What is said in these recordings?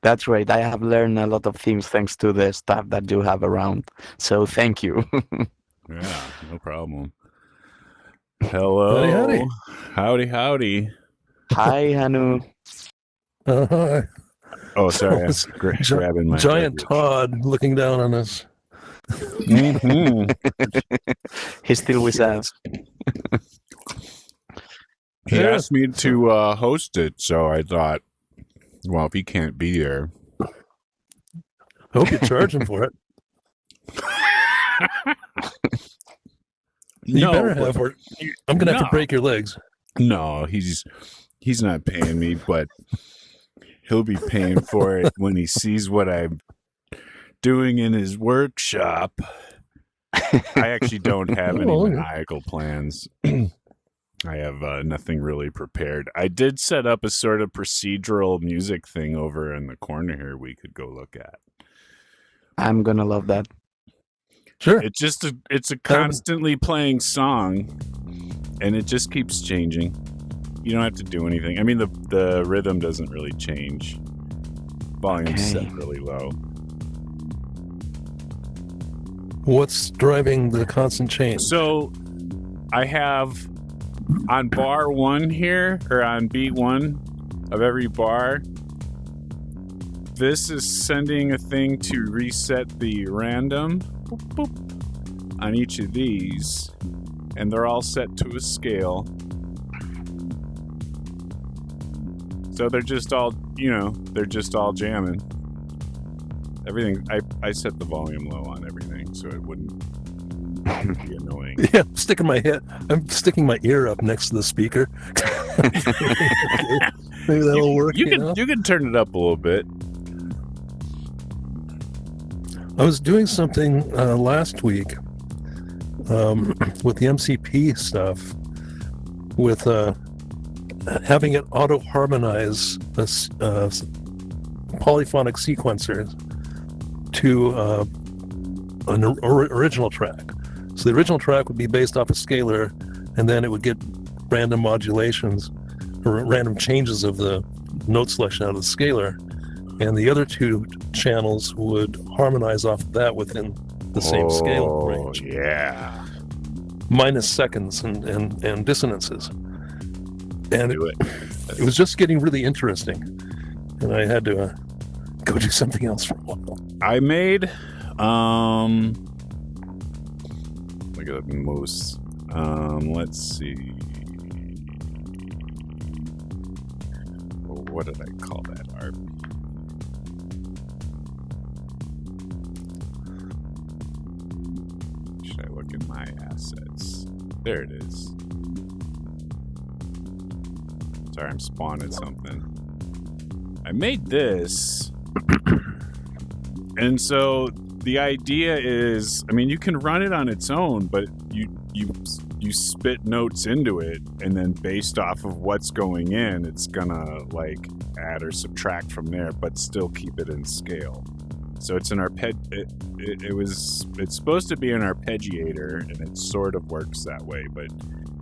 That's right. I have learned a lot of things thanks to the stuff that you have around. So thank you. Yeah, no problem. Howdy, Hello. howdy. Howdy. Hi, Hanu. Hi. Oh, sorry. It's I'm grabbing my giant beverage. Todd looking down on us. Mhm. He's still with us. He Yeah. asked me to host it, so I thought, well, if he can't be there. Hope you charge him for it. You No, better but- have, or I'm gonna have No. to break your legs. No, he's not paying me, but he'll be paying for it when he sees what I'm doing in his workshop. I actually don't have any Oh, okay. maniacal plans. I have nothing really prepared. I did set up a sort of procedural music thing over in the corner here we could go look at. I'm gonna love that. Sure. It's a constantly playing song, and it just keeps changing. You don't have to do anything. I mean, the rhythm doesn't really change. Volume's set Okay. really low. What's driving the constant change? So I have on bar 1 here, or on beat 1 of every bar, this is sending a thing to reset the random boop, boop, on each of these, and they're all set to a scale. So they're just all, they're just all jamming. Everything, I set the volume low on everything so it wouldn't be annoying. Yeah, I'm sticking my ear up next to the speaker. Maybe that'll work. You can turn it up a little bit. I was doing something last week with the MCP stuff, with having it auto-harmonize a polyphonic sequencer to an original track. So the original track would be based off a scalar, and then it would get random modulations or random changes of the note selection out of the scalar, and the other two channels would harmonize off of that within the same scale range, Yeah. minus seconds and dissonances. And Do it. it was just getting really interesting, and I had to go do something else for a while. I made look at the moose. Let's see. What did I call that? RP. Should I look in my assets? There it is. Sorry, I'm spawning something. I made this. And so the idea is, I mean, you can run it on its own, but you spit notes into it, and then based off of what's going in, it's gonna like add or subtract from there, but still keep it in scale. So it's an it's supposed to be an arpeggiator, and it sort of works that way. But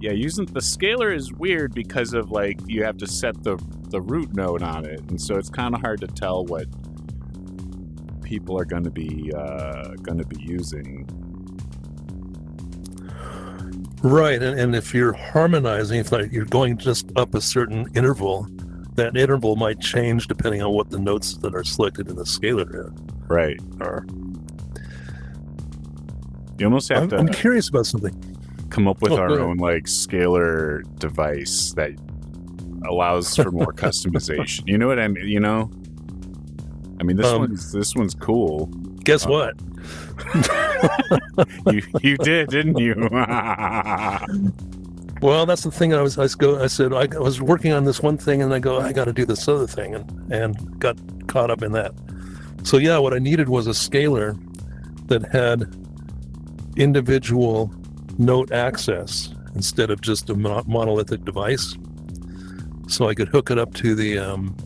yeah, using the scalar is weird because of like you have to set the root note on it, and so it's kind of hard to tell what people are going to be using. Right, and if you're harmonizing, if like you're going just up a certain interval, that interval might change depending on what the notes that are selected in the scalar Right. are. You almost have I'm to curious about something. come up with Oh, our go ahead. own like scalar device that allows for more customization. You know what I mean? I mean, this one's cool. Guess what? You did, didn't you? Well, that's the thing. I was working on this one thing, and I got to do this other thing, and got caught up in that. So yeah, what I needed was a scalar that had individual note access instead of just a monolithic device, so I could hook it up to the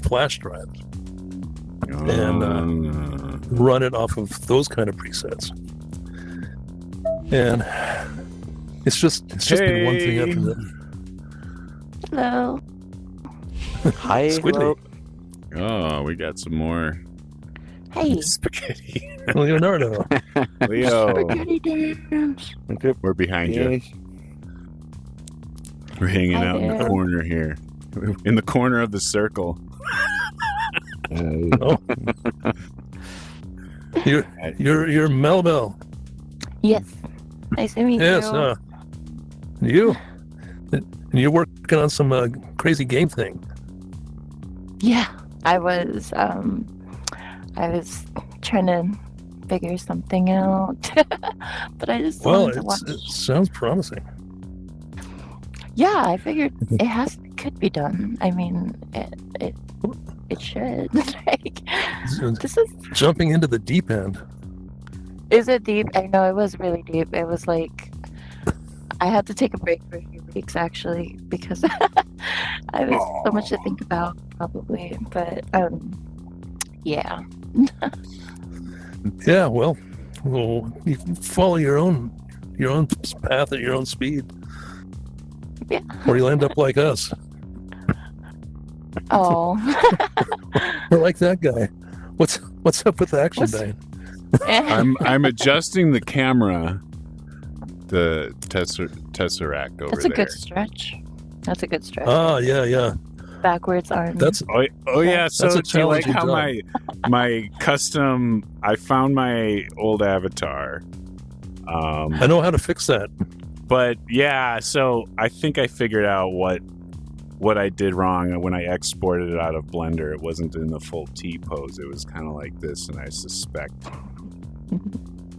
flash drive and run it off of those kind of presets. And it's just been one thing after the Hello. Hi, Squidly. hello. Oh, we got some more Hey, spaghetti. Leonardo. Leo, spaghetti dance. we're behind you. Yes. We're hanging Hi out in the there. corner here. In the corner of the circle. Oh. You're Melville. Yes. Nice to meet Yes. you. You're working on some crazy game thing. Yeah, I was trying to figure something out, but I just Well, wanted to watch. it sounds promising. Yeah, I figured could be done. I mean, it should. Like, this is Jumping into the deep end. it deep? I know it was really deep. It was like I had to take a break for a few weeks actually because I was so much to think about probably. But yeah. Yeah. Well, you can follow your own path at your own speed. Yeah. Or you'll end up like us. Oh. Or like that guy. What's up with Actiondyne? I'm adjusting the camera. The tesseract over That's a there. good stretch. That's a good stretch. Ah, yeah. Backwards arm. That's Oh yeah. So That's a do you like challenging how my custom? I found my old avatar. I know how to fix that. But yeah, so I think I figured out what I did wrong when I exported it out of Blender. It wasn't in the full T pose. It was kind of like this, and I suspect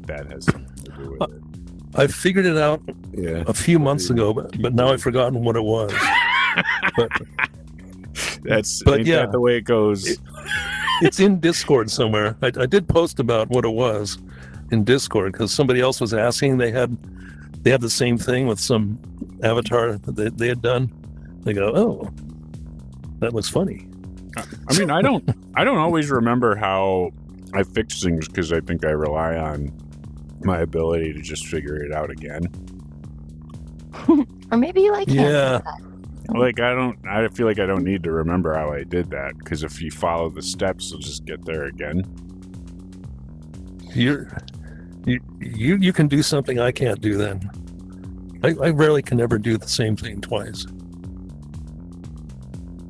that has something to do with it. I figured it out Yeah. a few months ago, but now I've forgotten what it was. But Ain't yeah. that the way it goes? it's in Discord somewhere. I did post about what it was in Discord because somebody else was asking. They had the same thing with some avatar that they had done. They go, "Oh, that looks funny." I mean, I don't always remember how I fix things because I think I rely on my ability to just figure it out again. Or maybe you like him. Yeah. Like I feel like I don't need to remember how I did that because if you follow the steps, you'll just get there again. You can do something I can't do then. I rarely can ever do the same thing twice.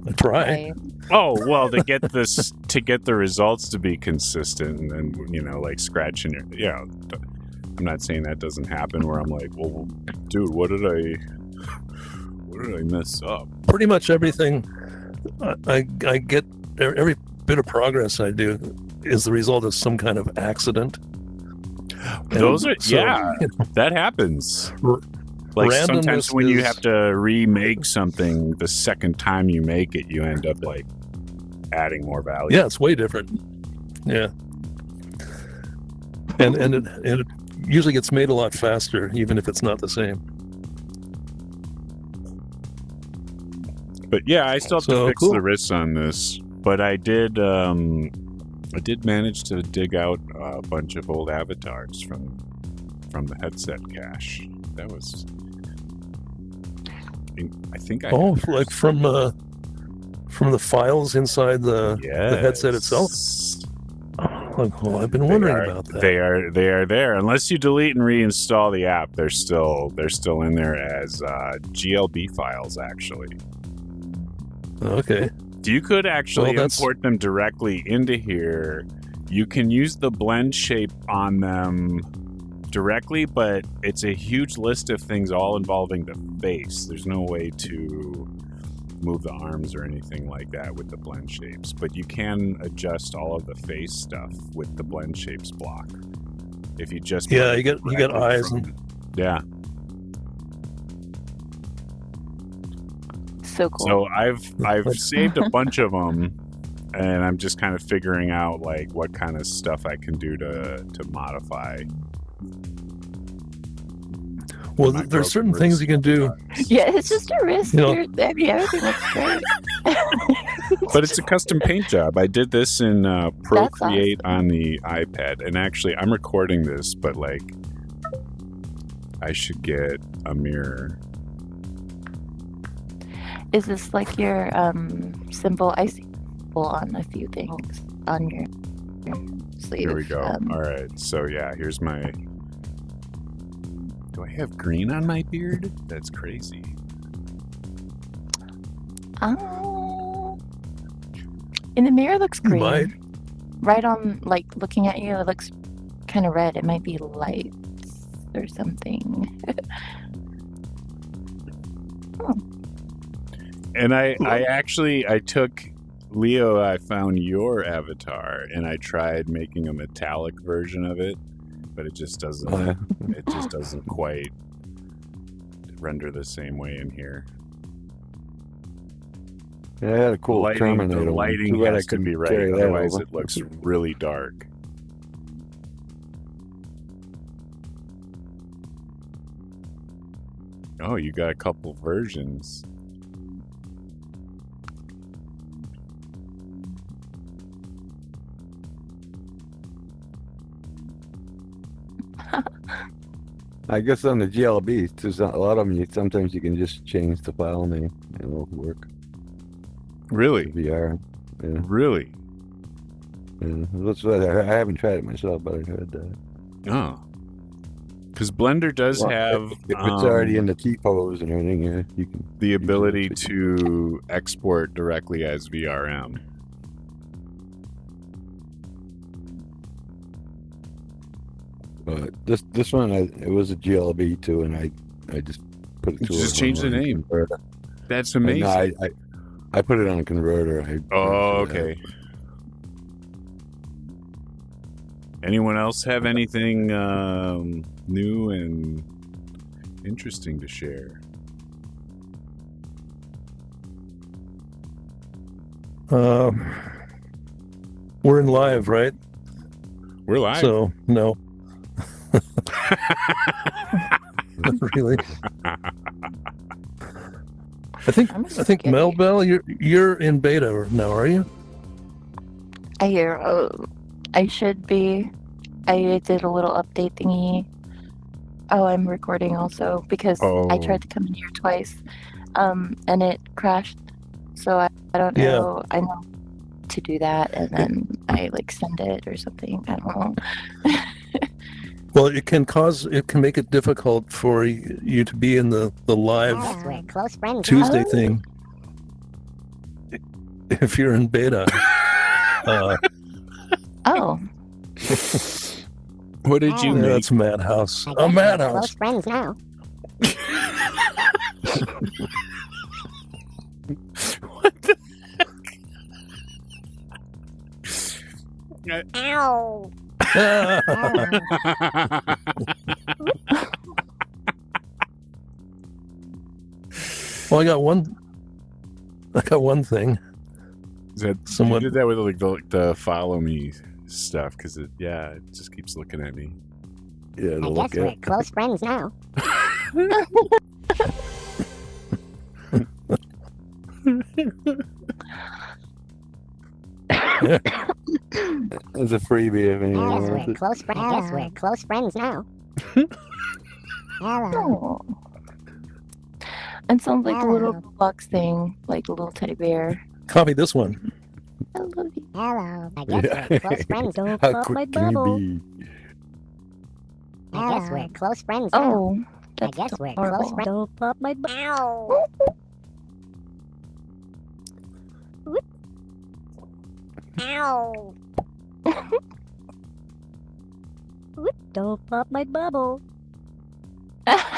I try. Right. Oh well, to get the results to be consistent, and then like scratching your I'm not saying that doesn't happen where I'm like, well, dude, what did I mess up? Pretty much everything I get, every bit of progress I do is the result of some kind of accident. Those are you know, that happens. r- Like randomness sometimes when you is- have to remake something, the second time you make it, you end up like adding more value. Yeah, it's way different. Yeah, and it usually gets made a lot faster, even if it's not the same. But yeah, I still have to So, fix cool. the wrists on this. But I did manage to dig out a bunch of old avatars from the headset cache. That was, I think I. Oh, like from the files inside the headset itself. Like, well, I've been wondering about that. They are there. Unless you delete and reinstall the app, they're still in there as GLB files. Actually, Okay. you could actually Well, that's- import them directly into here. You can use the blend shape on them directly, but it's a huge list of things all involving the face. There's no way to move the arms or anything like that with the blend shapes, but you can adjust all of the face stuff with the blend shapes block. If you just Yeah, put you it get directly eyes from and it. Yeah. So cool. So I've saved a bunch of them, and I'm just kind of figuring out like what kind of stuff I can do to modify. well, my there's certain broken things you can do. Yeah, it's just a wrist. You know- I mean, everything looks great. But it's a custom paint job. I did this in Procreate awesome. on the iPad, and actually I'm recording this, but like I should get a mirror. Is this like your symbol? I see. example on a few things on your sleeve. Here we go. All right. So yeah, here's my. Do I have green on my beard? That's crazy. In the mirror, it looks green. Right. Right on, like looking at you, it looks kind of red. It might be lights or something. And I took Leo. I found your avatar, and I tried making a metallic version of it, but it just doesn't. It just doesn't quite render the same way in here. Yeah, I had a cool Terminator. The lighting Too bad has I to be couldn't right, carry that otherwise over. it looks really dark. Oh, you got a couple versions. I guess on the GLB, there's a lot of them. Sometimes you can just change the file name and it'll work. Really? VR. Yeah. Really? Yeah. That's what I haven't tried it myself, but I heard that. Oh. Because Blender does have If it's already in the T-pose and everything, yeah, you can. the ability to export directly as VRM. But this one, it was a GLB too, and I just put it to. Just change the name. Converter. That's amazing. No, I put it on a converter. Oh, okay. Anyone else have anything new and interesting to share? We're in live, right? We're live. So no. Not really. I think Melbell, you're in beta now, are you? I hear. I should be. I did a little update thingy. Oh, I'm recording also because I tried to come in here twice, and it crashed. So I don't know. I know to do that, and then I like send it or something. I don't know. Well, it can make it difficult for you to be in the live close friends Tuesday thing if you're in beta. Oh. What did you make? That's Madhouse. A Madhouse. Close friends now. What the heck? Ow! Well, I got one thing. Is that Someone you did that with like the follow me stuff because it just keeps looking at me. Yeah, I guess we're close friends now. It's a freebie if anyone I guess wants we're it. close friends. I guess we're close friends now. Hello. Oh. It sounds like a little box thing, like a little teddy bear. Copy this one. I love you. Hello. I guess we're close friends. Don't How pop my quick can bubble. you be? I guess we're close friends now. Oh, I that's guess we're adorable. close friends. Don't pop my bubble. Ow! Don't pop my bubble. That's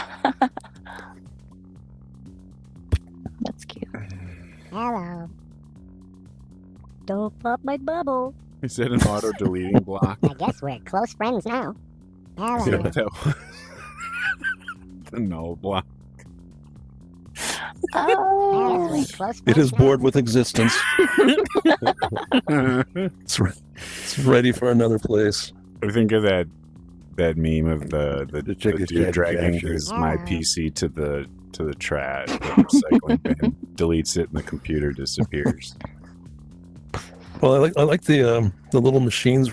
cute. Hello. Don't pop my bubble. Is that an auto deleting block? I guess we're close friends now. Is Hello. that the null block? I Oh, guess we're close It friends is bored with existence. It's ready for another place. I think of that meme of the chick is dude dragging satisfaction. his my PC to the trash, the recycling bin, deletes it, and the computer disappears. Well, I like the little machines.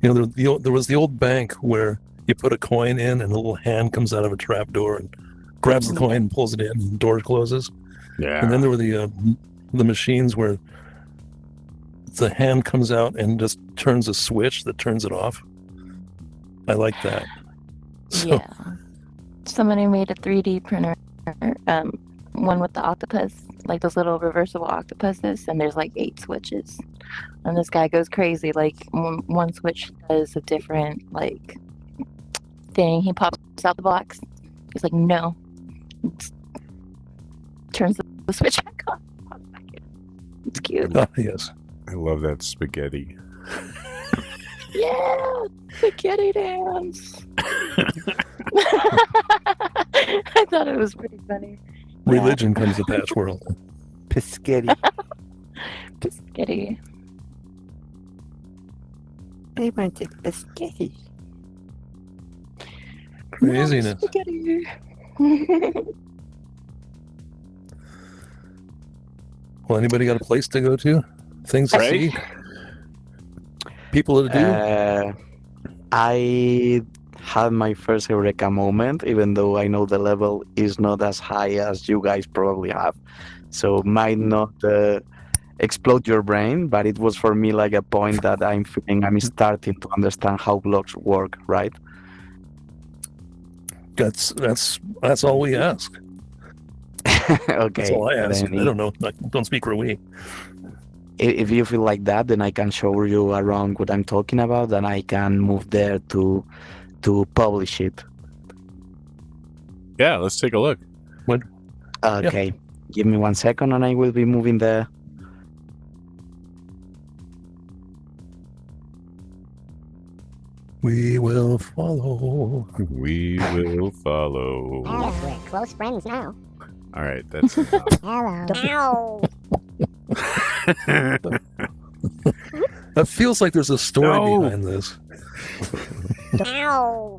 You know, there was the old bank where you put a coin in and a little hand comes out of a trap door and grabs the coin and pulls it in and the door closes. Yeah. And then there were the machines where the hand comes out and just turns a switch that turns it off. I like that. So, Yeah. Somebody made a 3D printer, one with the octopus, like those little reversible octopuses, and there's like 8 switches. And this guy goes crazy. Like one switch does a different like thing. He pops out the box. He's like, no. Turns the switch back on. It's cute. yes. I love that spaghetti. Yeah, spaghetti dance. I thought it was pretty funny. Religion comes to Patchworld. Piscetti. Spaghetti. I want it biscuity. Craziness. Spaghetti. Well, anybody got a place to go to? Things to Right? see? People to do? I had my first Eureka moment, even though I know the level is not as high as you guys probably have. So might not explode your brain, but it was for me like a point that I'm feeling I'm starting to understand how blocks work, right? That's all we ask. Okay. That's all I ask. then I don't know. I don't speak for we. If you feel like that, then I can show you around what I'm talking about, and I can move there to publish it. Yeah, let's take a look. Okay. Give me 1 second, and I will be moving there. We will follow. We will follow. I guess we're close friends now. All right, that's enough. Hello. Ow. It feels like there's a story No. behind this. Ow.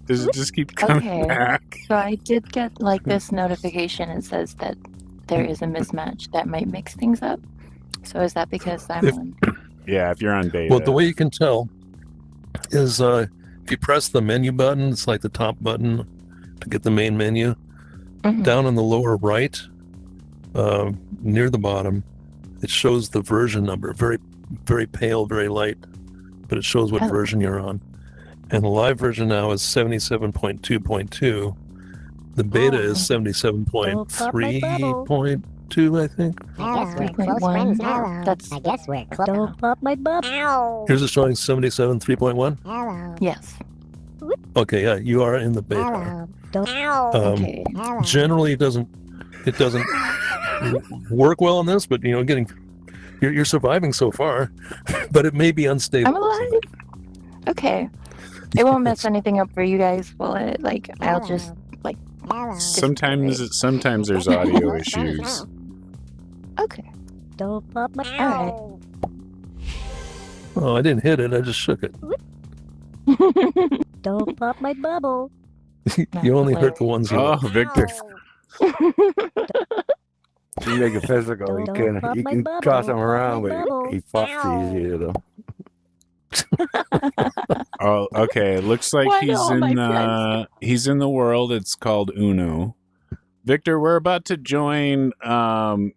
Does it just keep coming Okay. back? So I did get like this notification. It says that there is a mismatch that might mix things up. So is that because I'm If- on? Yeah, if you're on beta. Well, the way you can tell is if you press the menu button, it's like the top button to get the main menu. Mhm. Down in the lower right, near the bottom, it shows the version number. Very, very pale, very light, but it shows what Oh. version you're on. And the live version now is 77.2.2. The beta is 77.3.2, I think. I guess we're close 3.1. friends now. That's I guess we're close. Don't pop my bub. Ow. Here's it showing 77.3.1. Hello. yes. Okay, yeah, you are in the beta. Hello. Don't. Ow. Okay. Hello. Generally, it doesn't work well on this, but you're surviving so far. But it may be unstable. I'm alive. Okay. It won't mess anything up for you guys, will it? Like I'll just like. Hello. Sometimes there's audio issues. Okay. Don't pop my. Alright. Ow. Oh, I didn't hit it. I just shook it. Don't pop my bubble. You only hurt the ones you Oh, love. Victor. You make it physical. You Don't can pop you my can bubble, toss him pop around, my but bubble. he fucks Ow. easier though. Oh, okay. It looks like Why do all my friends he's in the world. It's called Uno. Victor, we're about to join. Hello.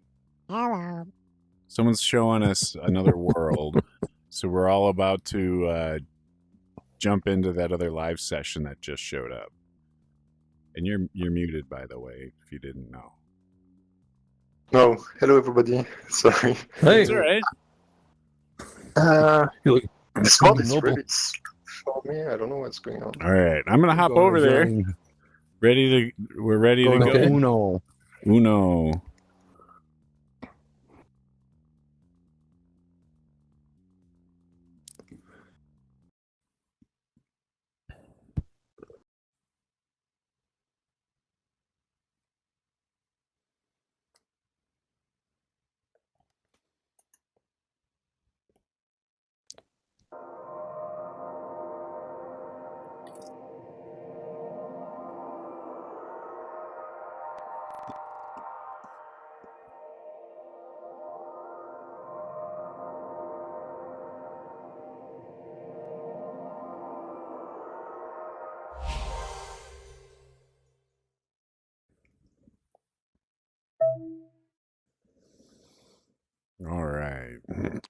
Someone's showing us another world, so we're all about to jump into that other live session that just showed up. And you're muted, by the way, if you didn't know. Oh, hello everybody. Sorry. Hey, It's all right. you look This mod is noble. really slow for me. I don't know what's going on. All right, I'm gonna hop over there. We're ready to Go go. to Okay. Uno. Uno.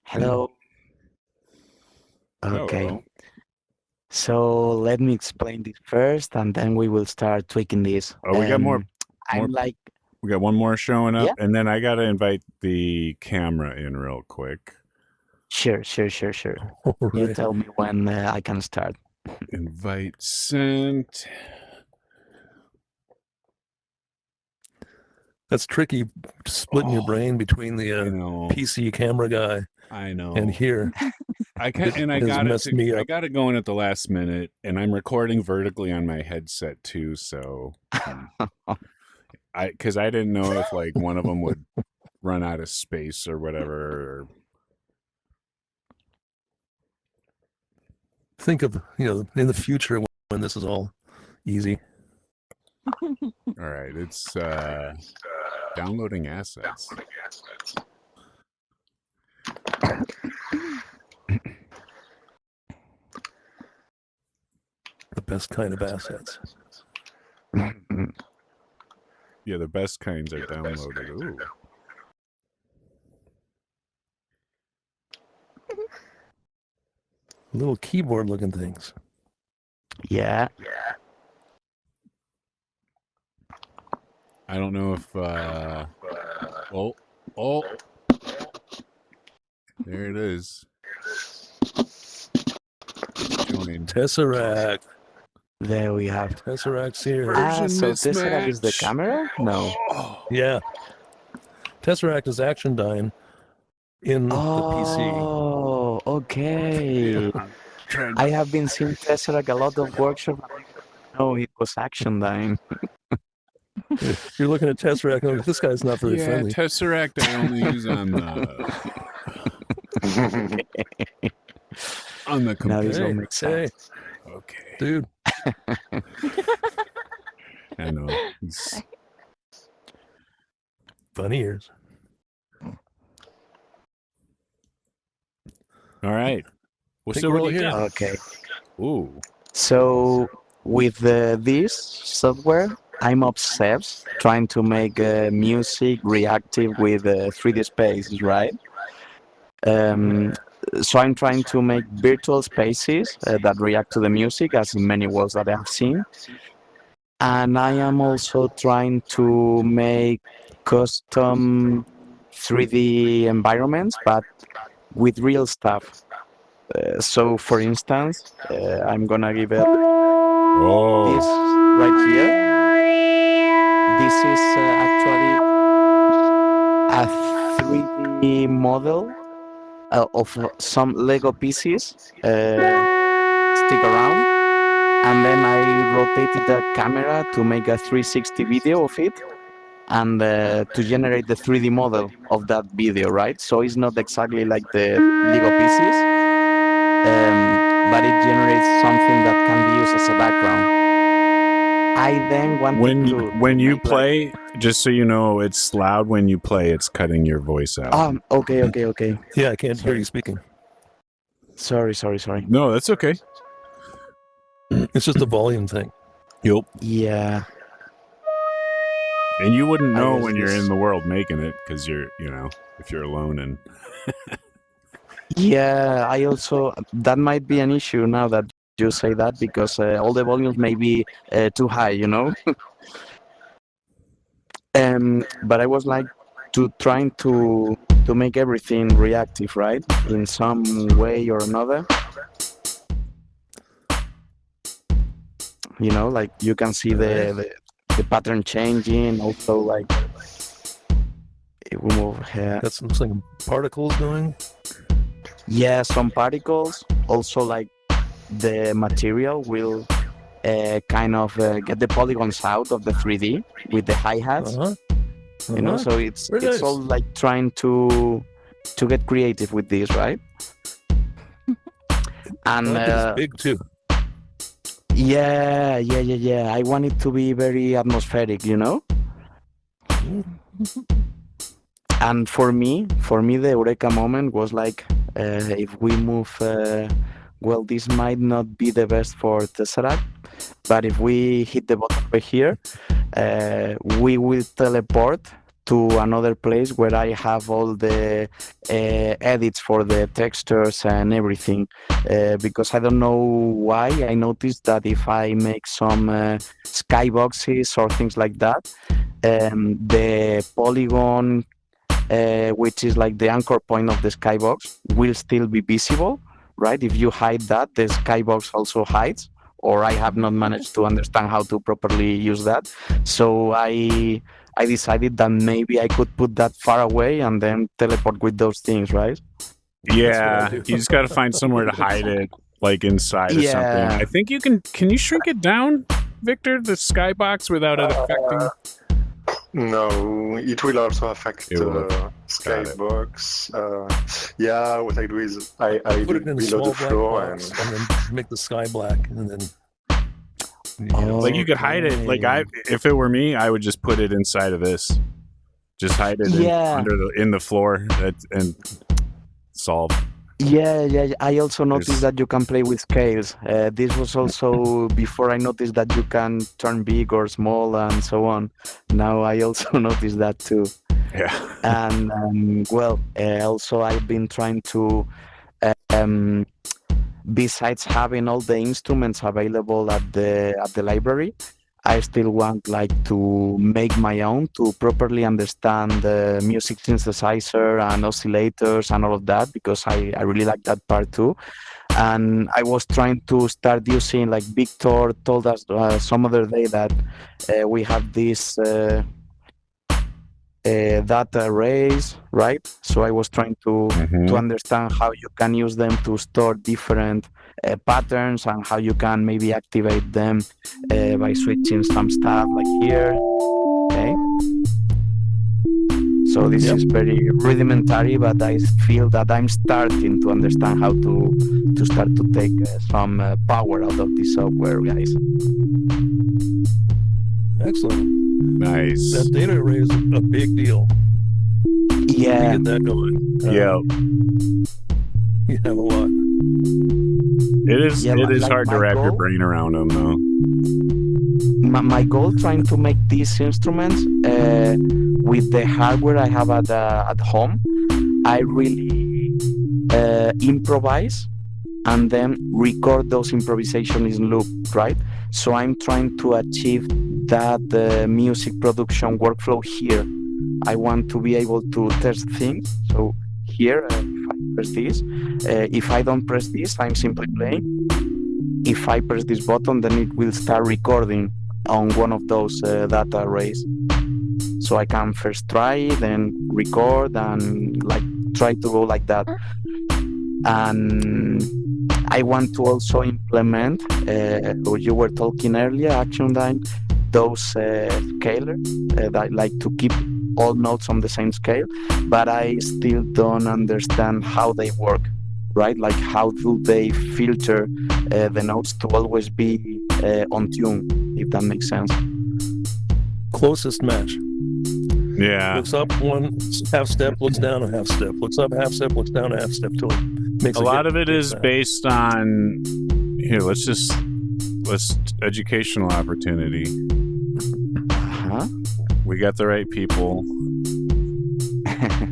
Hello. Okay. Hello. So let me explain this first, and then we will start tweaking this. Oh, we got more. I'm like, We got one more showing up, Yeah. and then I gotta invite the camera in real quick. sure. All You right. tell me when I can start. Invite sent. That's tricky, splitting your brain between the I know. PC camera guy I know. and here. I can, and I has got messed me I up. got it going at the last minute, and I'm recording vertically on my headset too. So, because I didn't know if like one of them would run out of space or whatever. Think of, in the future when this is all easy. All right, it's downloading assets. The best kind of assets. Yeah, the best kinds are downloaded. Ooh. Little keyboard looking things. Yeah. I don't know if oh, there it is. Join. Tesseract. There we have. Tesseract's here. Version So Tesseract is the mismatch. camera? No. Oh, Yeah. Tesseract is Actiondyne in the PC. Oh, okay. I'm trying I have been seeing Tesseract a lot of workshops. No, it was Actiondyne. You're looking at Tesseract and this guy's not very friendly. Tesseract I only use on the on the Now this computer. all makes Hey, sense. Okay. dude. I know. It's- Funny ears. all right. Well, Think so we're what all do you here. got? Okay. Ooh. So with this software, I'm obsessed trying to make music reactive with 3D spaces, right? So I'm trying to make virtual spaces that react to the music, as in many worlds that I've seen. And I am also trying to make custom 3D environments, but with real stuff. So, for instance, I'm gonna give it this Oh. right here. This is actually a 3D model of some Lego pieces. Stick around, and then I rotated the camera to make a 360 video of it, and to generate the 3D model of that video, right? So it's not exactly like the Lego pieces, but it generates something that can be used as a background. I then wanted to When you make, like, play, just so you know, it's loud when you play. It's cutting your voice out. Okay. Yeah, I can't hear you speaking. Sorry. No, that's okay. It's just a volume thing. Yep. Yeah. And you wouldn't I know guess when you're this- in the world making it because you're, if you're alone and Yeah, I also, that might be an issue now that you say that, because all the volumes may be too high, But I was like trying to make everything reactive, right? In some way or another. Like you can see the pattern changing, also like if we move here. That's looks like particles going. Yeah, some particles. Also, like the material will kind of get the polygons out of the 3D with the hi-hats. So it's Very it's nice. all like trying to get creative with this, right? And It's big too. yeah. I want it to be very atmospheric, And for me, the eureka moment was like, if we move, well, this might not be the best for Tesseract, but if we hit the button over here, we will teleport to another place where I have all the edits for the textures and everything. Because I don't know why, I noticed that if I make some skyboxes or things like that, the polygon, which is like the anchor point of the skybox, will still be visible, right? If you hide that, the skybox also hides, or I have not managed to understand how to properly use that. So I decided that maybe I could put that far away and then teleport with those things, right? Yeah, you just got to find somewhere to hide it, like inside of something. I think you can. Can you shrink it down, Victor, the skybox, without it affecting? No, it will also affect It will Skybox. Yeah, what I do is I Put it in a below small the black floor box and then make the sky black, and then. Like you could hide it. Like if it were me, I would just put it inside of this. Just hide it in the floor. And solve. Yeah. I also noticed that you can play with scales. This was also before I noticed that you can turn big or small and so on. Now I also noticed that too. Yeah. And also I've been trying to, besides having all the instruments available at the library, I still want like to make my own to properly understand the music synthesizer and oscillators and all of that, because I really like that part too. And I was trying to start using, like Victor told us some other day that we have this data arrays, right? So I was trying to understand how you can use them to store different patterns and how you can maybe activate them by switching some stuff like here. Okay. So this is very rudimentary, but I feel that I'm starting to understand how to start to take some power out of this software, guys. Excellent. Nice. That data array is a big deal. Yeah. Get that going. You have a lot. It is hard to wrap your brain around them, though. My goal trying to make these instruments with the hardware I have at home, I really improvise and then record those improvisations in loop, right? So I'm trying to achieve that music production workflow here. I want to be able to test things. So here, if I press this, if I don't press this, I'm simply playing. If I press this button, then it will start recording on one of those data arrays. So I can first try, then record, and like try to go like that. And I want to also implement, what you were talking earlier, Actiondyne, those scalers that like to keep all notes on the same scale, but I still don't understand how they work, right? Like how do they filter the notes to always be on tune, if that makes sense. Closest match. Yeah. Looks up one half step, looks down a half step, looks up half step, looks down a half step till it makes a lot of it is based on let's educational opportunity. We got the right people.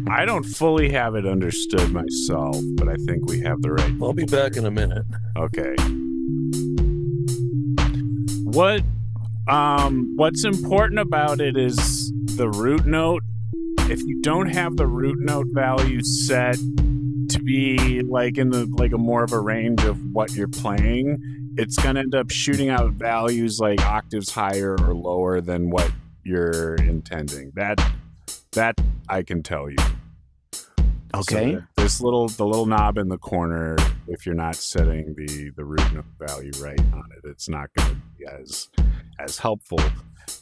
I don't fully have it understood myself, but I think we have the right people. I'll be back in a minute. Okay. What's important about it is the root note. If you don't have the root note value set to be like in the a more of a range of what you're playing, it's gonna end up shooting out values like octaves higher or lower than what you're intending. That I can tell you. Okay. So the little knob in the corner, if you're not setting the root note value right on it, it's not going to be as helpful.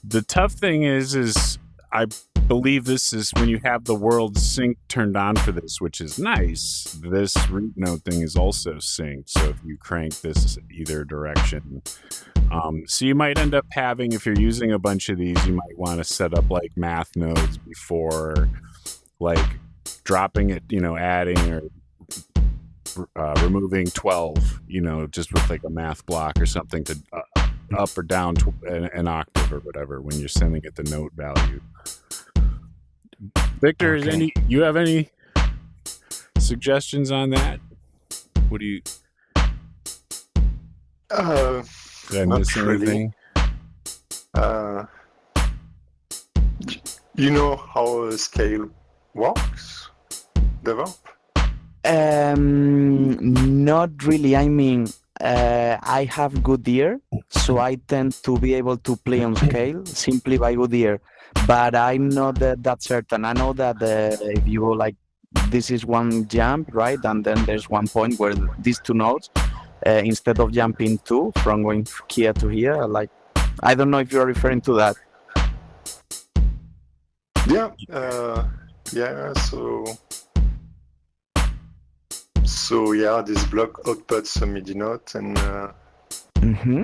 The tough thing is I believe this is when you have the world sync turned on for this, which is nice. This root note thing is also synced. So if you crank this either direction, so you might end up having, if you're using a bunch of these, you might want to set up like math nodes before like dropping it, adding or removing 12, just with like a math block or something to up or down an octave or whatever when you're sending it the note value. Victor, is Okay. you have any suggestions on that? What do you? Did I Not miss really. anything? You know how a scale works? Develop? Not really. I mean, I have good ear, so I tend to be able to play on scale simply by good ear. But I'm not that certain. I know that if you like, this is one jump, right? And then there's one point where these two notes, instead of jumping two from going here to here, like, I don't know if you're referring to that. Yeah. Yeah. So yeah, this block outputs a MIDI note, and Mm-hmm.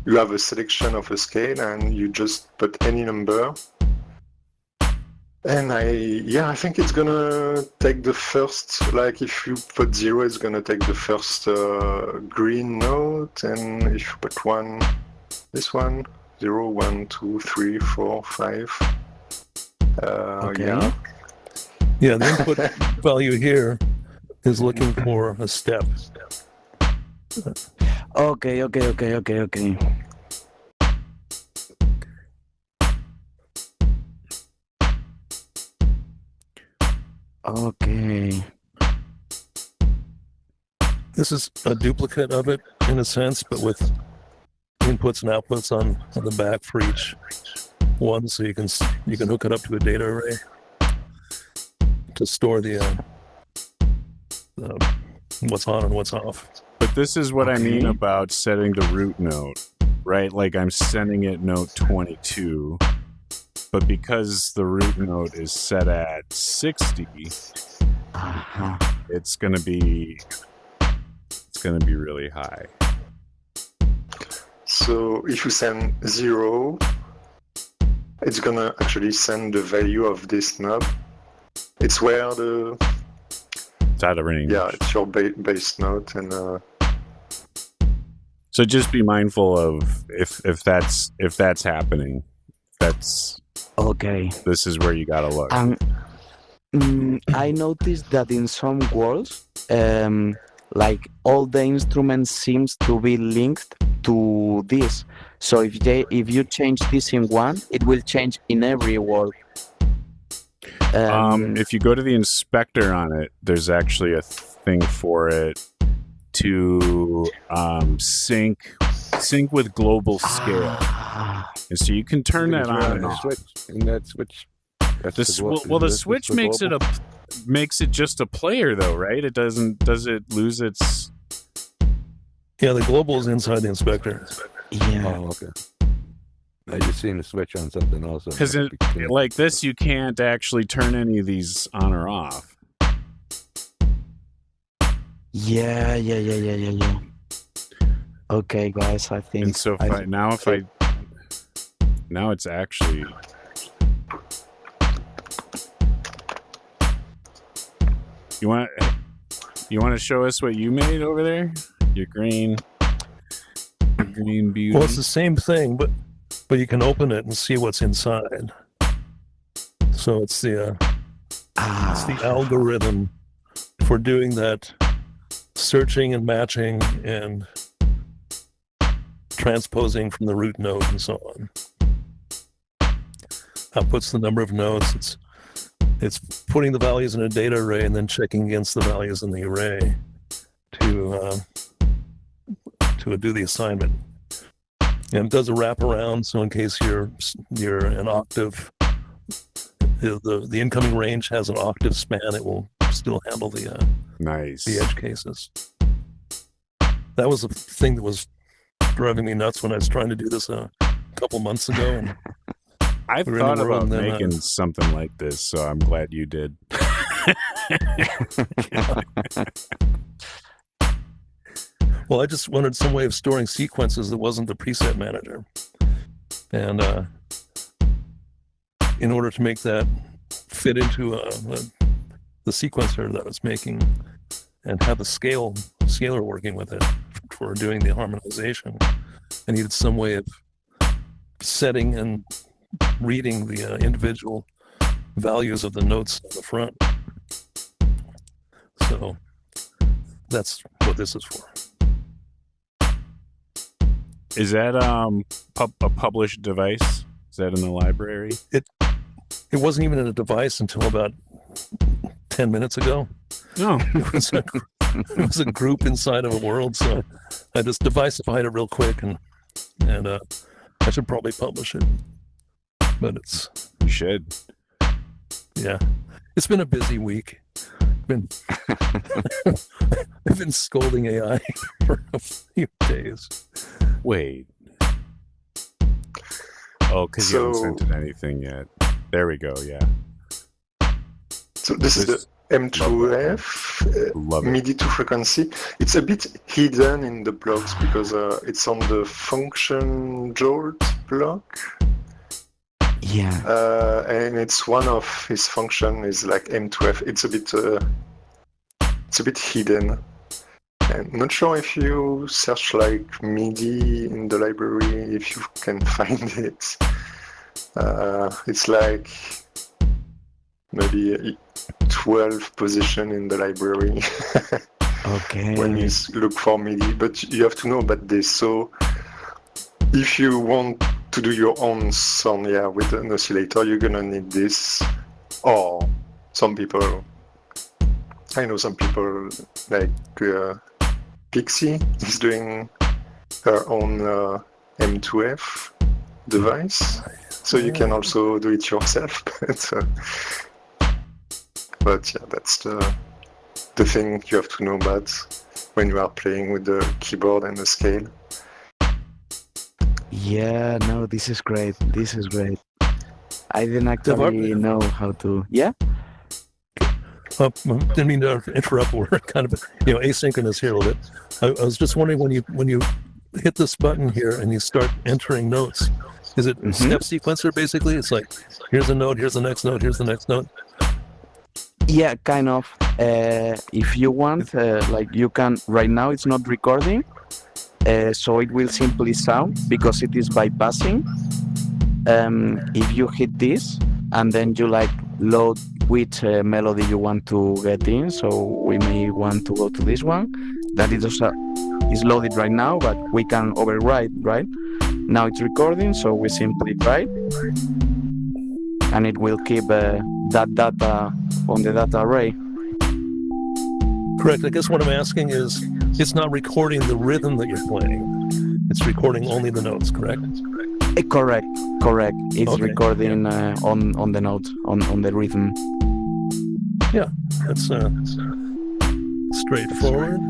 you have a selection of a scale, and you just put any number. And I think it's gonna take the first, like if you put 0, it's gonna take the first green note, and if you put 1, this one, 0, 1, 2, 3, 4, 5. Okay. Yeah. Yeah, the input value here is looking for a step. Okay. Okay. This is a duplicate of it in a sense, but with inputs and outputs on the back for each one, so you can hook it up to a data array to store the what's on and what's off. But this is what I mean Okay. about setting the root note, right? Like I'm sending it note 22, but because the root note is set at 60, Uh-huh. it's gonna be really high. So if you send 0, it's gonna actually send the value of this knob. It's where It's out of range. yeah, it's your bass note, and So just be mindful of if that's happening. Okay. This is where you gotta look. I noticed that in some worlds, like all the instruments seems to be linked to this. So if you change this in one, it will change in every world. If you go to the inspector on it, there's actually a thing for it to sync with global scale, and so you can turn that on and off. And that switch. That's The switch makes it makes it just a player though, right? It doesn't. Does it lose its? Yeah, the global is inside the inspector. Yeah. Oh, okay. I just seen the switch on something else. Because like this, you can't actually turn any of these on or off. Yeah. Okay, guys, I think. And so now it's actually. You want to show us what you made over there? Your green beauty. Well, it's the same thing, but you can open it and see what's inside. So it's the algorithm for doing that searching and matching and transposing from the root node and so on. Outputs the number of nodes. It's putting the values in a data array and then checking against the values in the array to do the assignment. And it does a wraparound, so in case you're an octave, the incoming range has an octave span, it will still handle the Nice. the edge cases. That was a thing that was driving me nuts when I was trying to do this a couple months ago. And I've we were in thought the room, about then, making something like this, so I'm glad you did. well, I just wanted some way of storing sequences that wasn't the preset manager. And in order to make that fit into the sequencer that I was making and have a scaler working with it for doing the harmonization, I needed some way of setting and reading the individual values of the notes on the front. So that's what this is for. Is that a published device? Is that in the library? It wasn't even in a device until about 10 minutes ago. No. It was a group inside of a world, so I just devicified it real quick, and I should probably publish it. But You should. yeah, it's been a busy week. I've been scolding AI for a few days. Wait. Oh, because you haven't sent it anything yet. There we go, yeah. So this is the M2F Love it. MIDI to frequency. It's a bit hidden in the blocks because it's on the function Jolt block. Yeah. And it's one of his function is like M2F. It's a bit hidden. I'm not sure if you search like MIDI in the library, if you can find it. It's like maybe 12 position in the library Okay. when you look for MIDI. But you have to know about this. So if you want to do your own sound, with an oscillator, you're gonna need this. Or some people, I know some people like Pixie is doing her own M2F device, so you can also do it yourself. But yeah, that's the thing you have to know about when you are playing with the keyboard and the scale. Yeah, no, this is great. This is great. I didn't actually know how to. Yeah? Didn't mean to interrupt. We're kind of asynchronous here a little bit. I was just wondering when you hit this button here and you start entering notes, is it step sequencer basically? It's like here's a note, here's the next note, here's the next note. Yeah, kind of. If you want, like you can. Right now, it's not recording, so it will simply sound because it is bypassing. If you hit this and then you like load which melody you want to get in, so we may want to go to this one. That is loaded right now, but we can override. Right now, it's recording, so we simply write, and it will keep that data on the data array. Correct. I guess what I'm asking is, it's not recording the rhythm that you're playing. It's recording only the notes, correct? Correct. It's Okay. recording on the notes, on the rhythm. Yeah, that's straightforward.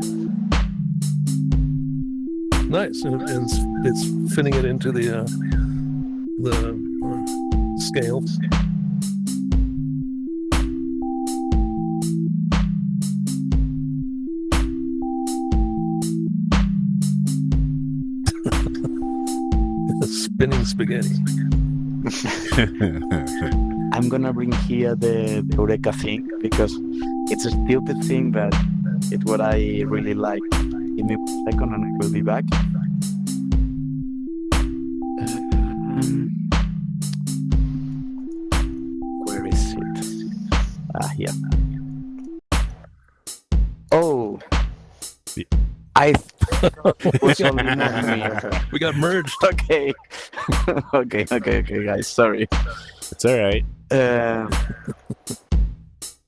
Nice. And it's fitting it into the scale. Spinning spaghetti. I'm gonna bring here the Eureka thing because it's a stupid thing, but it's what I really like. Give me 1 second and I will be back. Where is it? Here. Oh. I thought it was only me. We got merged. Okay. okay, guys. Sorry. It's all right.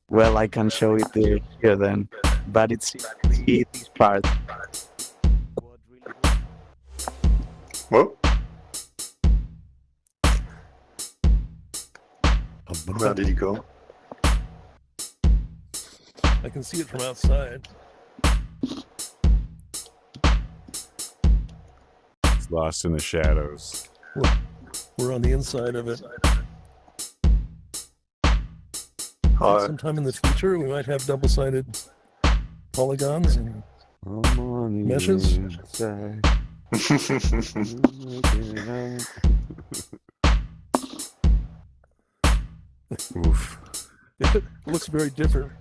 Well, I can show it here then, but it's this part. Whoa. Where did he go? I can see it from outside. It's lost in the shadows. We're on the inside of it. Sometime in the future, we might have double-sided polygons and meshes. Oof. It looks very different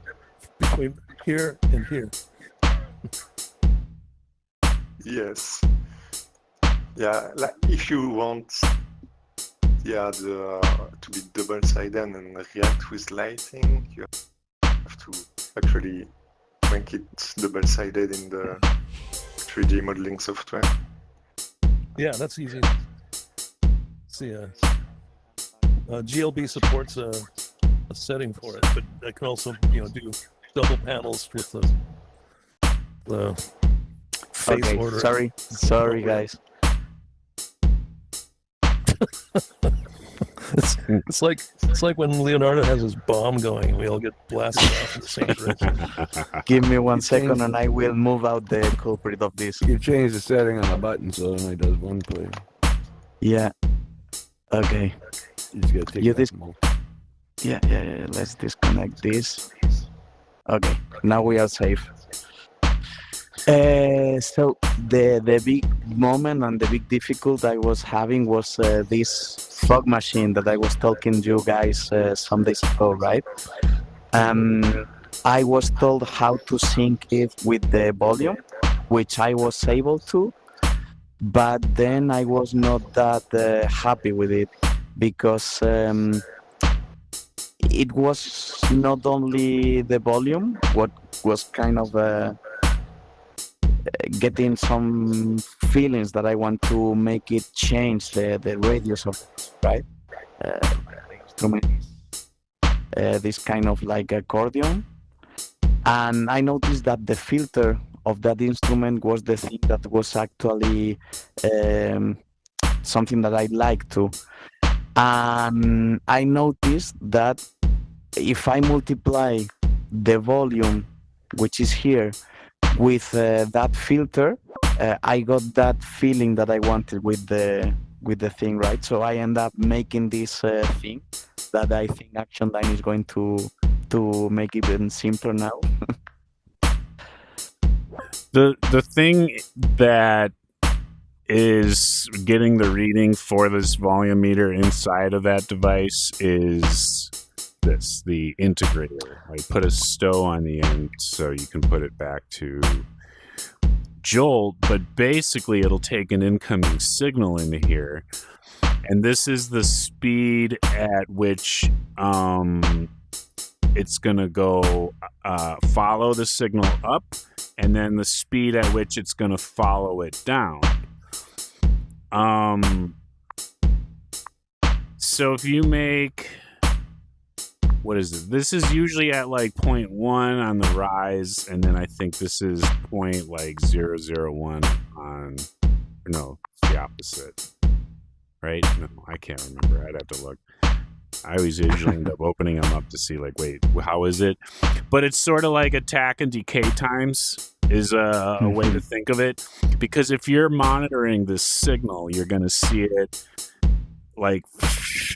between here and here. Yes. Yeah, like if you want yeah, to be double-sided and react with lighting, you have to actually make it double-sided in the 3D modeling software. Yeah, that's easy. See, GLB supports a setting for it, but I can also, do double panels with the face Okay, order. sorry, guys. It's like when Leonardo has his bomb going, we all get blasted off in the same direction. Give me one You second, changed- and I will move out the culprit of this. You change the setting on the button so it only does one play. Yeah. Okay. You just gotta take You that dis- from- Yeah. Let's disconnect this. Okay. Now we are safe. So the big moment and the big difficulty I was having was this fog machine that I was talking to you guys some days ago, right? I was told how to sync it with the volume, which I was able to, but then I was not that happy with it because it was not only the volume, what was kind of getting some feelings that I want to make it change the radius of it, right? The instrument is this kind of like accordion, and I noticed that the filter of that instrument was the thing that was actually something that I like to, and I noticed that if I multiply the volume, which is here, with that filter, I got that feeling that I wanted with the thing, right? So I end up making this thing that I think Actiondyne is going to make even simpler now. The thing that is getting the reading for this volume meter inside of that device is the integrator. I put a stow on the end so you can put it back to jolt, but basically it'll take an incoming signal into here, and this is the speed at which it's gonna go follow the signal up, and then the speed at which it's gonna follow it down. So if you make, what is it? This is usually at like 0.1 on the rise, and then I think this is 0.001 on, no, it's the opposite, right? No, I can't remember. I'd have to look. I always usually end up opening them up to see, like, wait, how is it? But it's sort of like attack and decay times is a way to think of it, because if you're monitoring this signal, you're going to see it like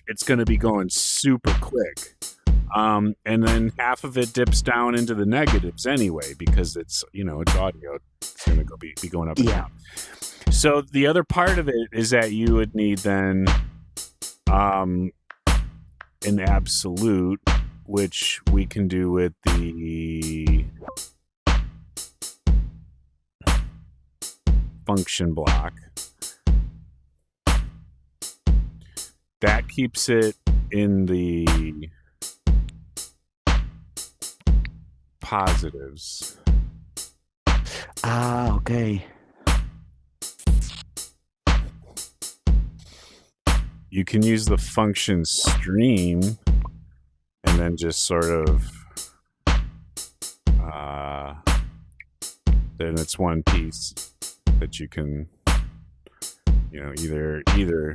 it's going to be going super quick. And then half of it dips down into the negatives anyway, because it's, it's audio. It's going to be going up and down. So the other part of it is that you would need then an absolute, which we can do with the function block. That keeps it in the positives. Ah, okay. You can use the function stream and then just sort of then it's one piece that you can either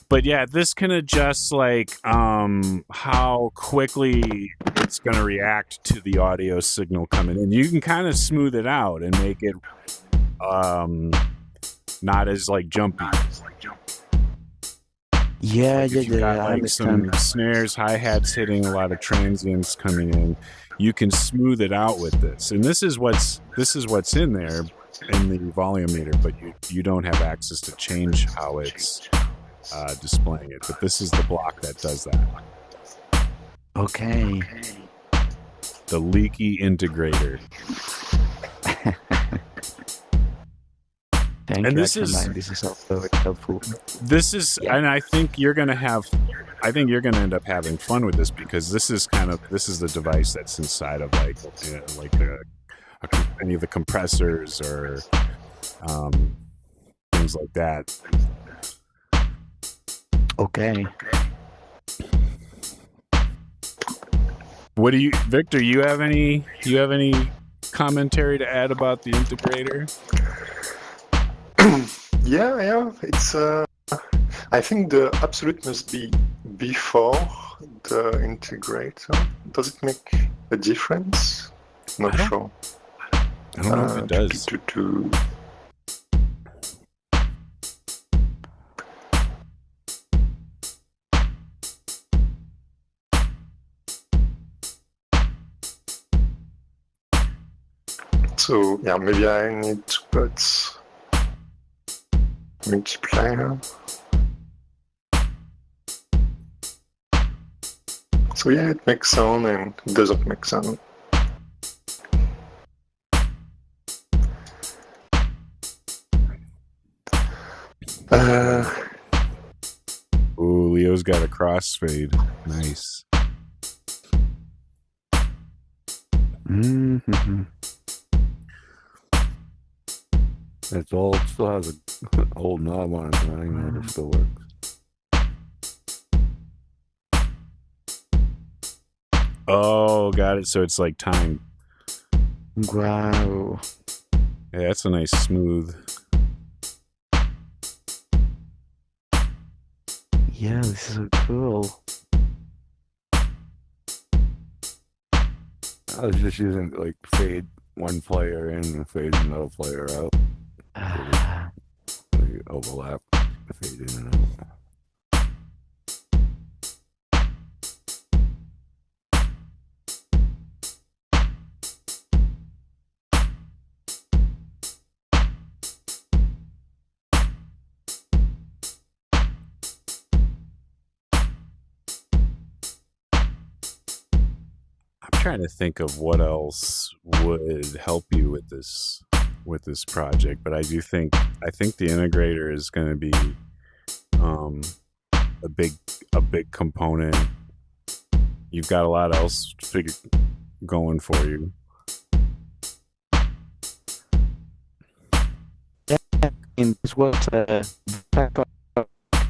but yeah, this can adjust like how quickly it's going to react to the audio signal coming in. You can kind of smooth it out and make it not as like jumpy. Yeah, like if you got I like some understand. snares, hi-hats hitting, a lot of transients coming in, you can smooth it out with this. And this is what's in there in the volume meter, but you don't have access to change how it's displaying it. But this is the block that does that. Okay. The leaky integrator. Thank And you, this is- Actiondyne. This is also very helpful. This is, Yeah. and I think you're gonna end up having fun with this because this is the device that's inside of like any of the compressors or things like that. Okay. What do you, Victor? You have any commentary to add about the integrator? Yeah. It's. I think the absolute must be before the integrator. Does it make a difference? Not sure. I don't know if it does. So yeah, maybe I need to put multiplier. So yeah, it makes sound and it doesn't make sound. Ooh, Leo's got a crossfade. Nice. Mm-hmm. It's all, it still has an old knob on it, so I don't even know if it still works. Oh, got it. So it's like time. Wow. Yeah, that's a nice smooth. Yeah, this is so cool. I was just using like fade one player in and fade another player out. Like overlap, fade in and out. I'm trying to think of what else would help you with this project, but I think the integrator is going to be a big component. You've got a lot else going for you. And this was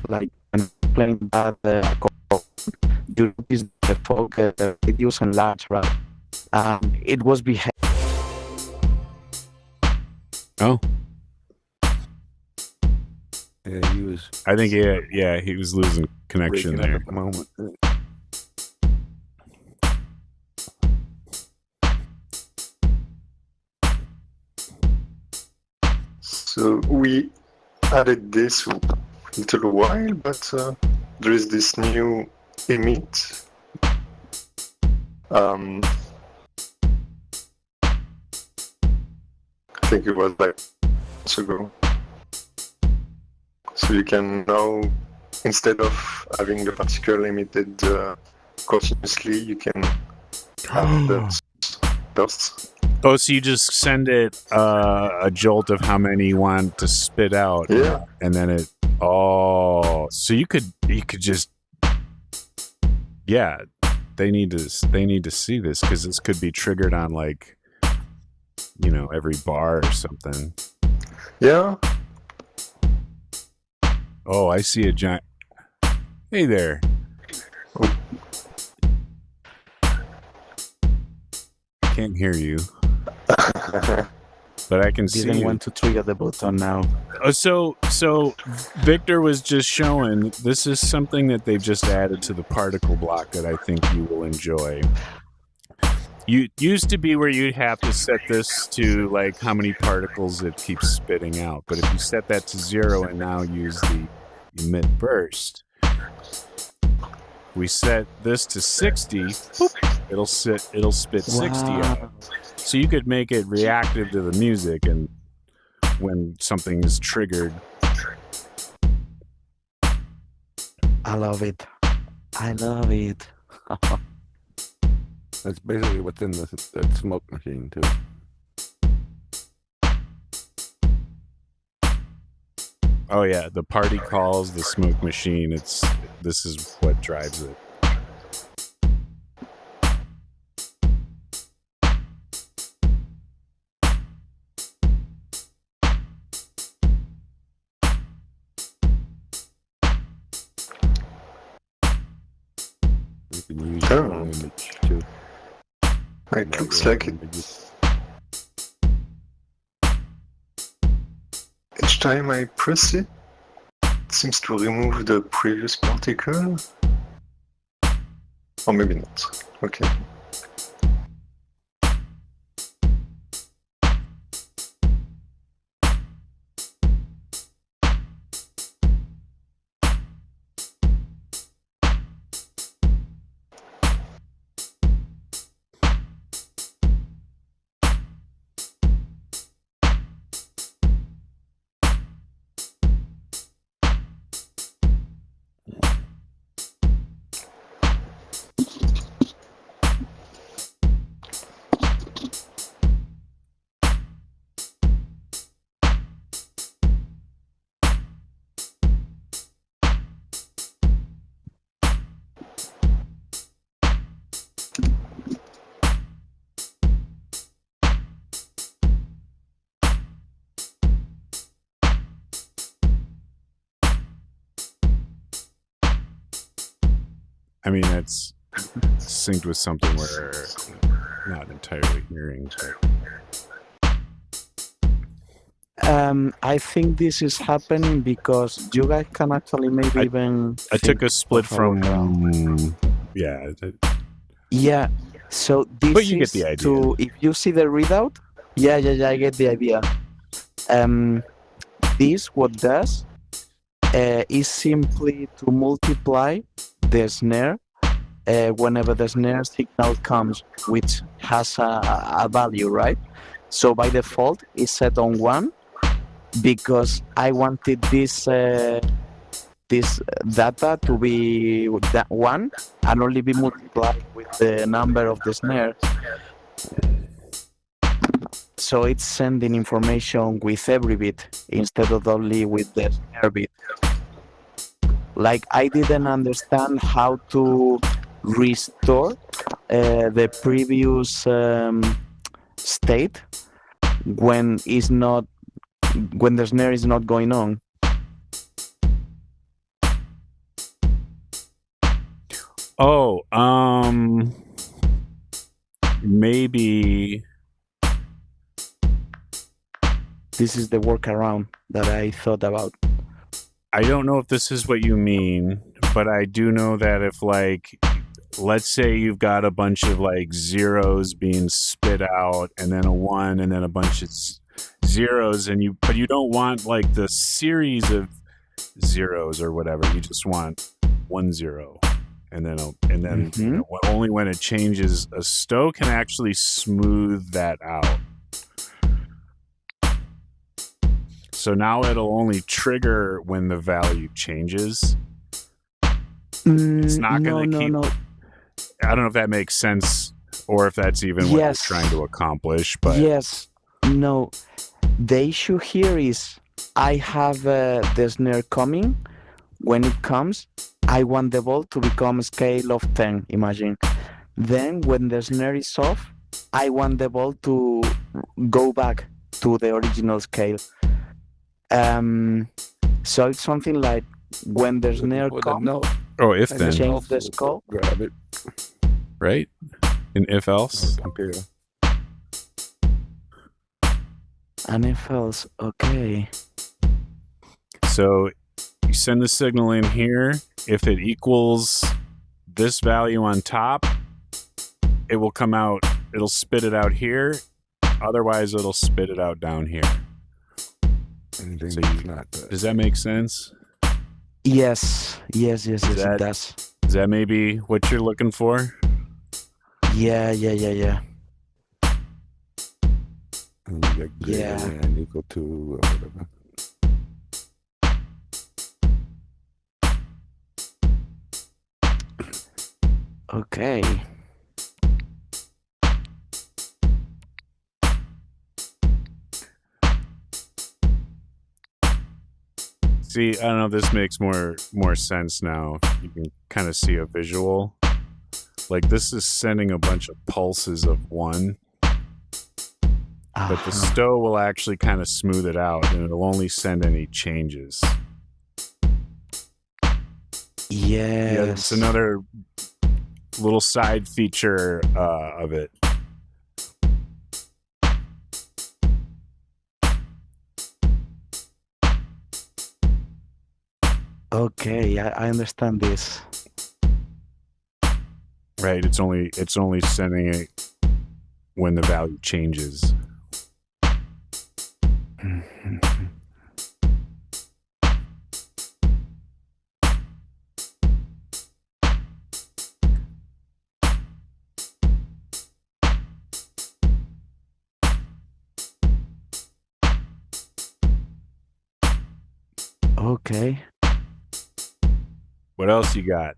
like when playing that you use the folk videos and labs, right? It was behaving. Oh, Yeah, he was I think he was losing connection breaking there. up at the moment. So we added this a little while, but there is this new emit. I think it was like months ago. So you can now, instead of having the particle emitted continuously, you can have the bursts. Oh, so you just send it a jolt of how many you want to spit out, Yeah. and then it. Oh, so you could just. Yeah, they need to see this because this could be triggered on like, every bar or something. Yeah. Oh, I see a giant. Hey there. Can't hear you, but I can see Didn't you. want to trigger the button now. Oh, so Victor was just showing, this is something that they've just added to the particle block that I think you will enjoy. You used to be where you'd have to set this to like how many particles it keeps spitting out, but if you set that to 0 and now use the emit burst, we set this to 60, boop, it'll spit 60 out. So you could make it reactive to the music, and when something is triggered. I love it. I love it. That's basically what's in that smoke machine too. Oh yeah, the party calls, the smoke machine. This is what drives it. You can use your own image too. It looks like it. Each time I press it, it seems to remove the previous particle. Or maybe not. Okay. I mean, that's synced with something we're not entirely hearing. I think this is happening because you guys can actually maybe even. I took a split of a from. workaround. Yeah. Yeah. So this But you get is the idea. to if you see the readout. Yeah, I get the idea. This what does is simply to multiply the snare whenever the snare signal comes, which has a value, right? So by default, it's set on 1 because I wanted this data to be that 1 and only be multiplied with the number of the snare. So it's sending information with every bit instead of only with the snare bit. Like I didn't understand how to restore the previous state when the snare is not going on. Oh, maybe This is the workaround that I thought about. I don't know if this is what you mean, but I do know that if, like, let's say you've got a bunch of like zeros being spit out and then a 1 and then a bunch of zeros, but you don't want like the series of zeros or whatever. You just want 1 0. And then you know, only when it changes, a stow can actually smooth that out. So now it'll only trigger when the value changes. It's not going to keep. No. I don't know if that makes sense or if that's even what you're trying to accomplish. But yes, no. The issue here is I have the snare coming. When it comes, I want the ball to become a scale of 10, imagine. Then when the snare is off, I want the ball to go back to the original scale. So it's something like when the snare comes, if then change the scope. Grab it. Right? And if else? Compare. And if else, okay. So you send the signal in here. If it equals this value on top, it will come out. It'll spit it out here. Otherwise, it'll spit it out down here. Anything So that's not that. Does that make sense? Yes, it does. Is that maybe what you're looking for? Yeah. And you get greater than equal to or whatever. Okay. See, I don't know. This makes more sense now. You can kind of see a visual. Like this is sending a bunch of pulses of 1, but the stow will actually kind of smooth it out, and it'll only send any changes. Yes. Yeah, it's another little side feature of it. Okay, I understand this. Right, it's only sending it when the value changes. Okay. What else you got?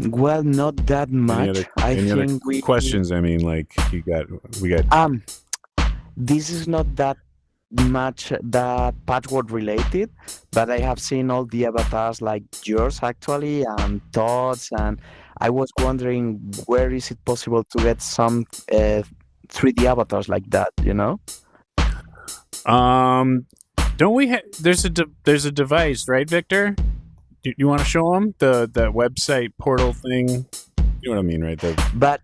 Well, not that much. Any other we questions? I mean, like we got. This is not that much that Patchworld related, but I have seen all the avatars like yours actually and Todd's, and I was wondering where is it possible to get some 3D avatars like that, you know? Don't we? There's a device, right, Victor? You want to show them the website portal thing? You know what I mean, right? But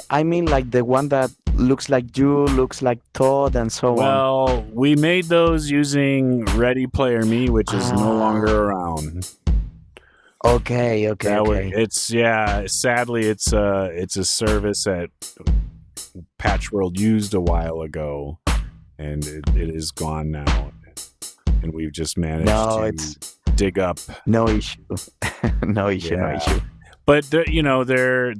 I mean, like the one that looks like you, looks like Todd, and so on. Well, we made those using Ready Player Me, which is no longer around. Okay. It's sadly, it's a service that Patchworld used a while ago, and it is gone now. And we've just managed to dig up. No issue. No issue. But there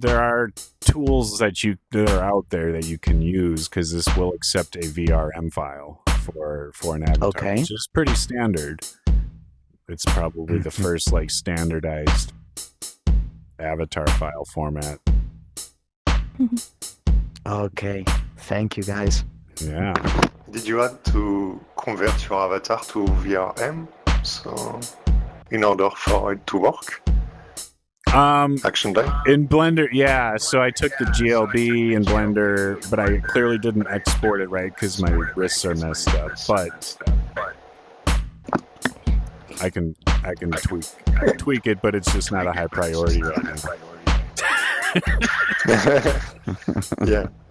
are tools that are out there that you can use, because this will accept a VRM file for an avatar, okay, which is pretty standard. It's probably the first like standardized avatar file format. Okay, thank you guys. Yeah. Did you have to convert your avatar to VRM so in order for it to work? Actiondyne? In Blender, yeah. So I took the GLB in Blender, but I clearly didn't export it right because my wrists are messed up. But I can tweak it, but it's just not a high priority right now.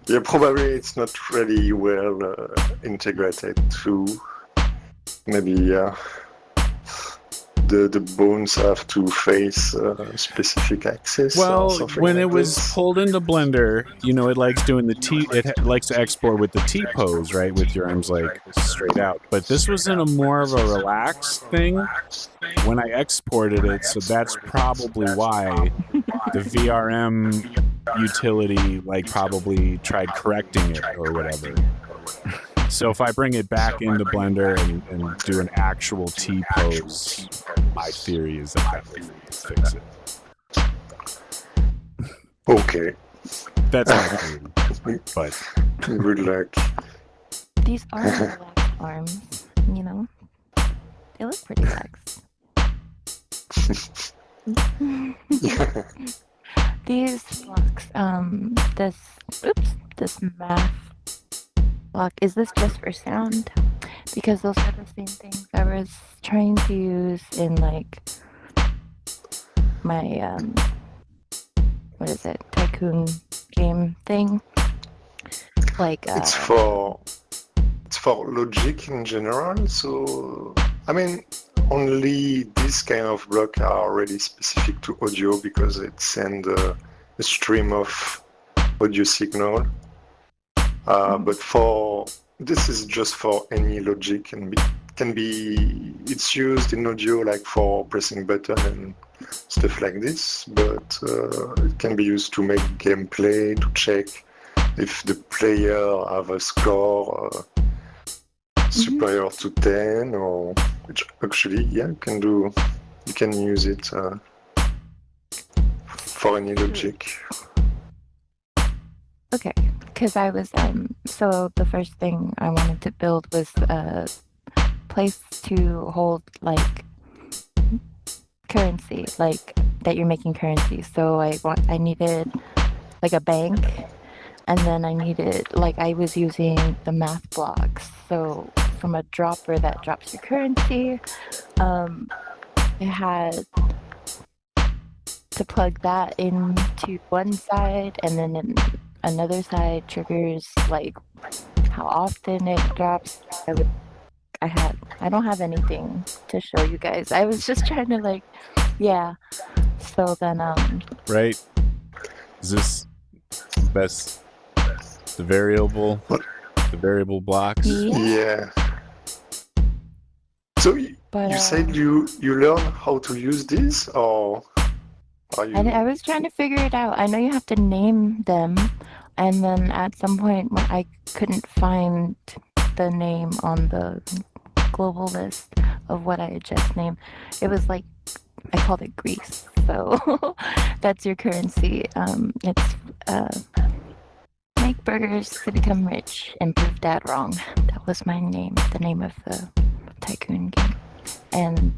Yeah, probably it's not really well integrated to maybe the bones have to face specific axis. Well, when like it was this. pulled into Blender, it likes doing the T. It likes to export with the T pose, right, with your arms like straight out. But this was in a more of a relaxed thing when I exported it, so that's probably why the VRM utility probably tried correcting it or whatever. So if I bring it back into Blender and do an actual T pose, my theory is that would fix it. Okay. That's my theory. But good luck. These are relaxed arms, They look pretty relaxed. These blocks, this math block, is this just for sound? Because those are the same things I was trying to use in my what is it, tycoon game thing? It's for logic in general, so I mean only this kind of block are really specific to audio because it sends a stream of audio signal. But this is just for any logic and it's used in audio for pressing button and stuff like this, but it can be used to make gameplay, to check if the player have a score superior to 10, or which actually you can use it for any logic. Okay, because I was so the first thing I wanted to build was a place to hold like currency, like that you're making currency. So I needed like a bank, and then I needed like I was using the math blocks. So from a dropper that drops your currency, it had to plug that into one side, and then in another side triggers like how often it drops. I don't have anything to show you guys. I was just trying to like, yeah. So then Right? Is this best the variable blocks? Yeah. So you but said you learn how to use this, or are you? I was trying to figure it out. I know you have to name them, and then at some point when I couldn't find the name on the global list of what I had just named, it was like I called it Greece. So that's your currency. It's make burgers to become rich and prove dad wrong. That was my name, the name of the tycoon game. And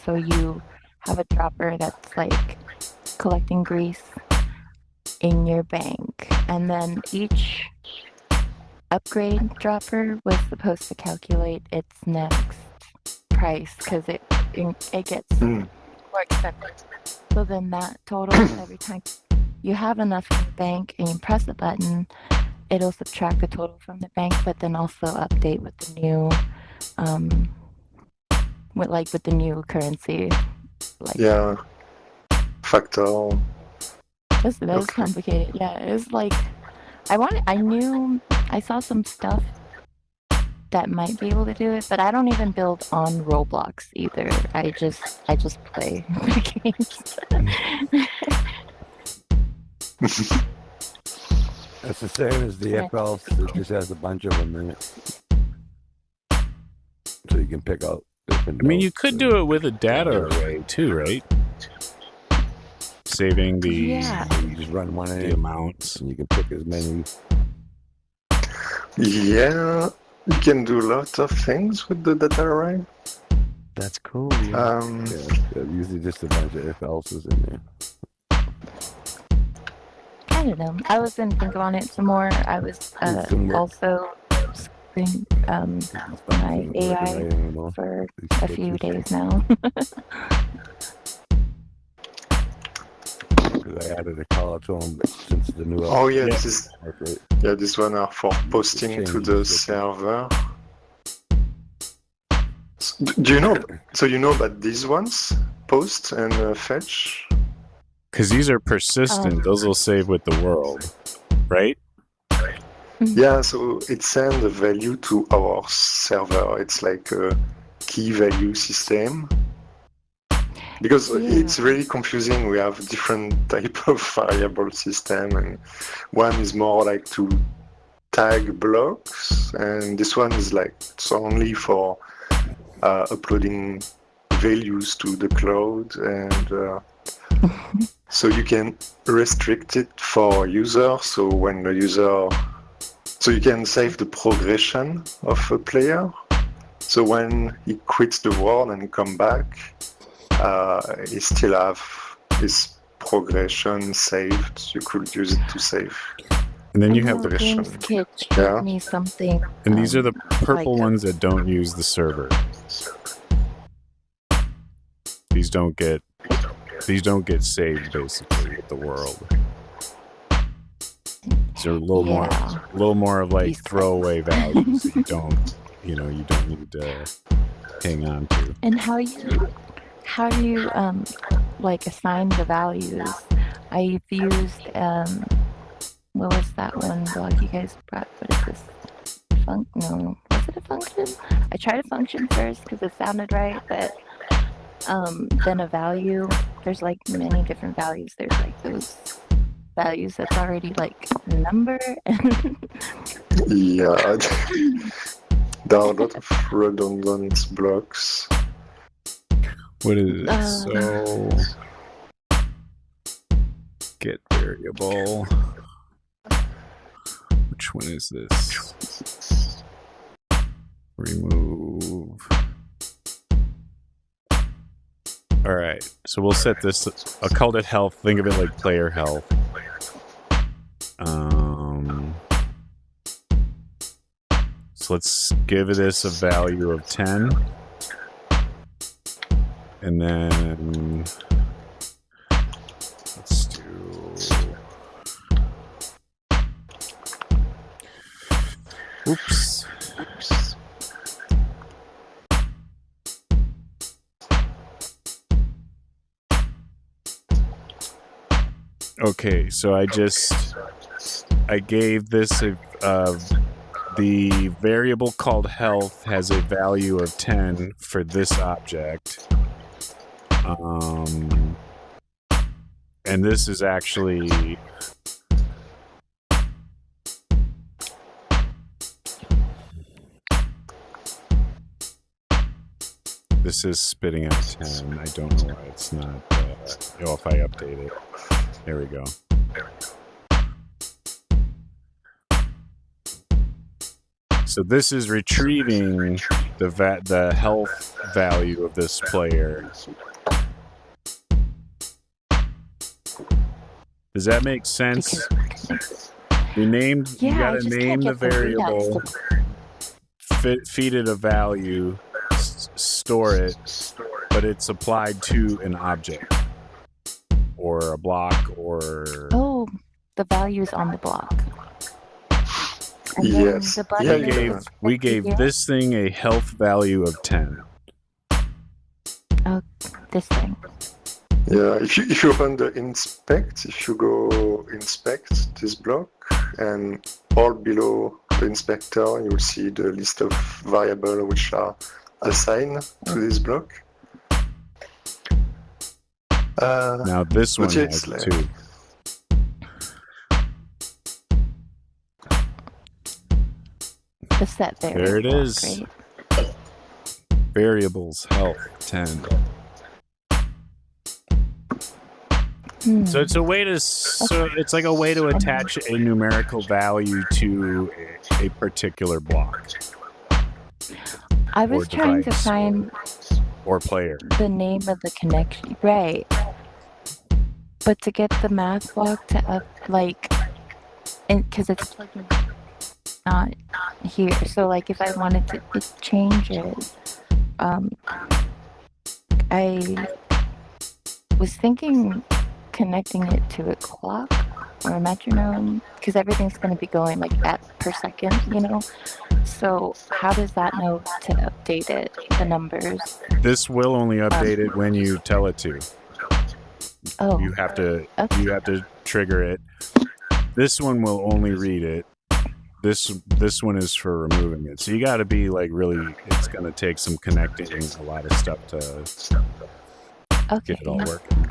so you have a dropper that's like collecting grease in your bank, and then each upgrade dropper was supposed to calculate its next price because it gets more expensive. So then that totals every time you have enough in the bank and you press the button, it'll subtract the total from the bank, but then also update with the new with the new currency. Like, Yeah. Factor. that was complicated. Yeah, it was like I saw some stuff that might be able to do it, but I don't even build on Roblox either. I just play the games. That's the same as the FLs. It just has a bunch of them in it, so you can pick out. I mean, you could do it with a data array too, right? Saving the You just run one the in, amounts. and you can pick as many. Yeah, you can do lots of things with the data array. That's cool. Yeah. Yeah, usually just a bunch of FLs is in there. I don't know. I was gonna think on it some more. I was also screwing my AI for a few days now. Because I added a color to them since the new. Oh yeah, update. this one are for posting to the server. Do you know? So you know about these ones, post and fetch. Because these are persistent. Those will save with the world, right? Yeah, so it sends a value to our server. It's like a key value system. Because it's really confusing. We have different type of variable system, and one is more like to tag blocks, and this one is like it's only for uploading values to the cloud, and so you can restrict it for user. So when the user, so you can save the progression of a player. So when he quits the world and come back, he still have his progression saved. You could use it to save. And then you have the Games Kit showed me something. And these are the purple like ones that don't use the server. These don't get saved basically with the world. These are a little more of like throwaway values that you don't need to hang on to. And how do you like assign the values? I've used what was that one blog you guys brought? What is this? No, was it a function? I tried a function first because it sounded right, but then a value. There's like many different values. There's like those values that's already like a number. Yeah, there are a lot of redundant blocks. What is it? So get variable. Which one is this? Remove. All right, so we'll set this. I'll call it health. Think of it like player health. So let's give this a value of 10, and then let's do. Oops. Okay, so I gave this the variable called health has a value of 10 for this object. And this is actually this is spitting out 10. I don't know why it's not. If I update it. There we go. So this is retrieving the health value of this player. Does that make sense? You gotta name the variable, feed it a value, store it, but it's applied to an object. Or a block, or the values on the block. And Yes. then the button we gave this thing a health value of 10. Oh, this thing. Yeah, if you open the inspect, if you go inspect this block, and all below the inspector, you will see the list of variables which are assigned to this block. Now this one has 2. The set variable. There it is. Great. Variables health 10. So it's a way to it's like a way to attach a numerical value to a particular block. I was trying to find or player the name of the connection, right? But to get the math block to up, because it's not here. So like if I wanted to change it, I was thinking connecting it to a clock or a metronome, because everything's going to be going like per second, So how does that know to update it, the numbers? This will only update it when you tell it to. Oh. You have to trigger it. This one will only read it. This one is for removing it. So you got to be like really. It's going to take some connecting, a lot of stuff to get it all working.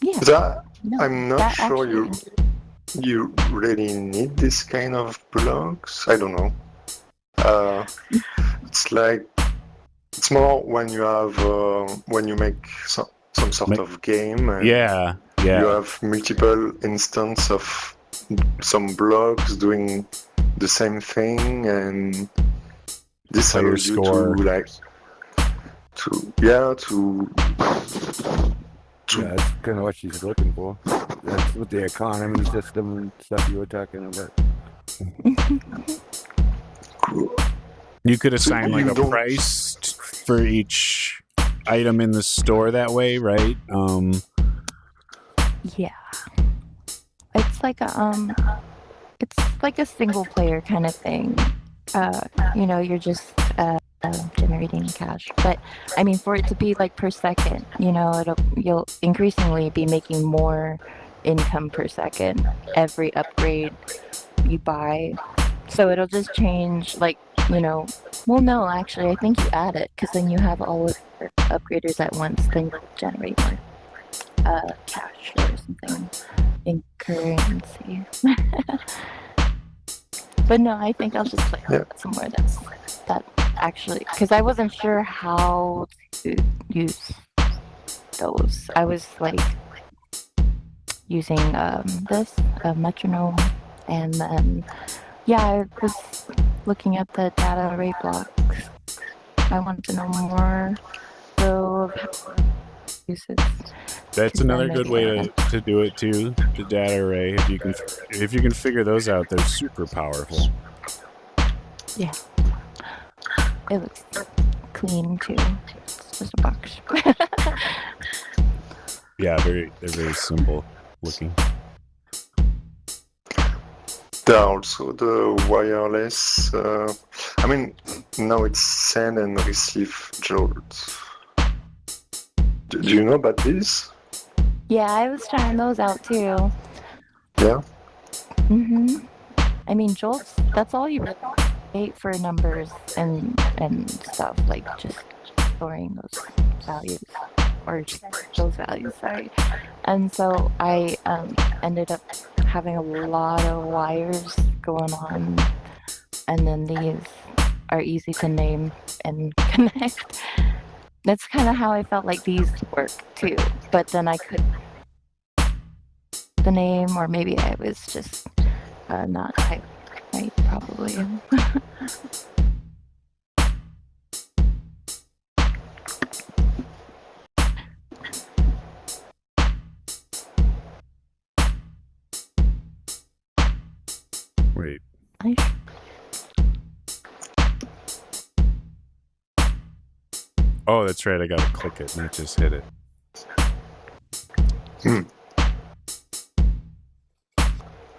Yeah. I'm not sure you really need this kind of blocks. I don't know. It's more when you have when you make some sort of game. And yeah. You have multiple instances of some blocks doing the same thing, and this allows you Yeah, that's kind of what she's looking for. That's with the economy system and stuff you were talking about. Cool. You could assign like a price for each item in the store that way, right? Yeah. It's like a single player kind of thing. You're just generating cash. But I mean, for it to be like per second, you'll increasingly be making more income per second every upgrade you buy. So it'll just change, well, no, actually, I think you add it, because then you have all of your upgraders at once, then you'll generate more cash or something in currency. But no, I think I'll just play that somewhere that actually, because I wasn't sure how to use those. I was using this metronome And then, yeah, I was looking at the data array blocks. I wanted to know more, so of how it uses. That's another good way to do it too. The data array. If you can figure those out, they're super powerful. Yeah. It looks clean too. It's just a box. Yeah, they're very simple looking. There are also the wireless. I mean, now it's send and receive jolt. Do you know about this? Yeah, I was trying those out too. Yeah. I mean, jolts, that's all you really wait for numbers and stuff, like just storing those values, or just those values, sorry. And so I ended up having a lot of wires going on, and then these are easy to name and connect. That's kind of how I felt like these work too, but then I could the name, or maybe I was just not typed right, probably. Wait. Oh, that's right. I gotta click it, not just hit it.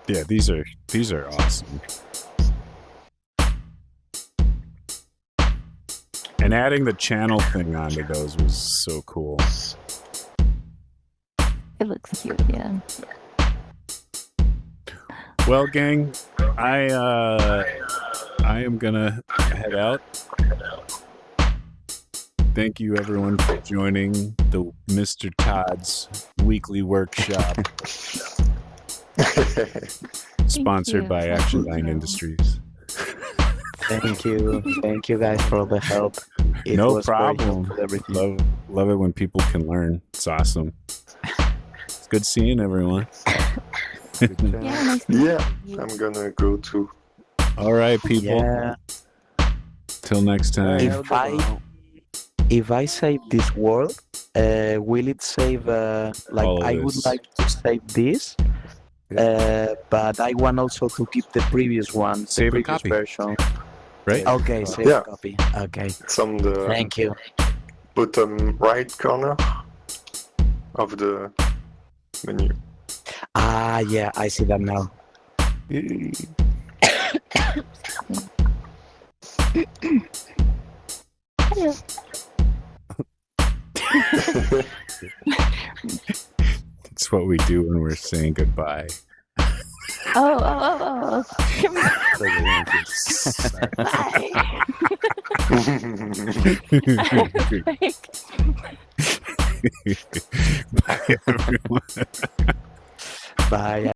Yeah, these are awesome. And adding the channel thing onto those was so cool. It looks cute, yeah. Well, gang, I am gonna head out. Thank you, everyone, for joining the Mr. Todd's weekly workshop, sponsored by Actiondyne Industries. Thank you guys for all the help. It No was very problem. helpful, everything. Love it when people can learn. It's awesome. It's good seeing everyone. Yeah, nice to Yeah, meet you. I'm gonna go too. All right, people. Yeah. Till next time. If I save this world, will it save? Like All of I would this. like to save this, but I want also to keep the previous one, Save the a previous copy. version. Right? Okay, save Yeah. a copy. Okay, It's on the thank you. bottom right corner of the menu. Ah, yeah, I see that now. Hello. It's what we do when we're saying goodbye. Oh. Bye. Bye, everyone. Bye.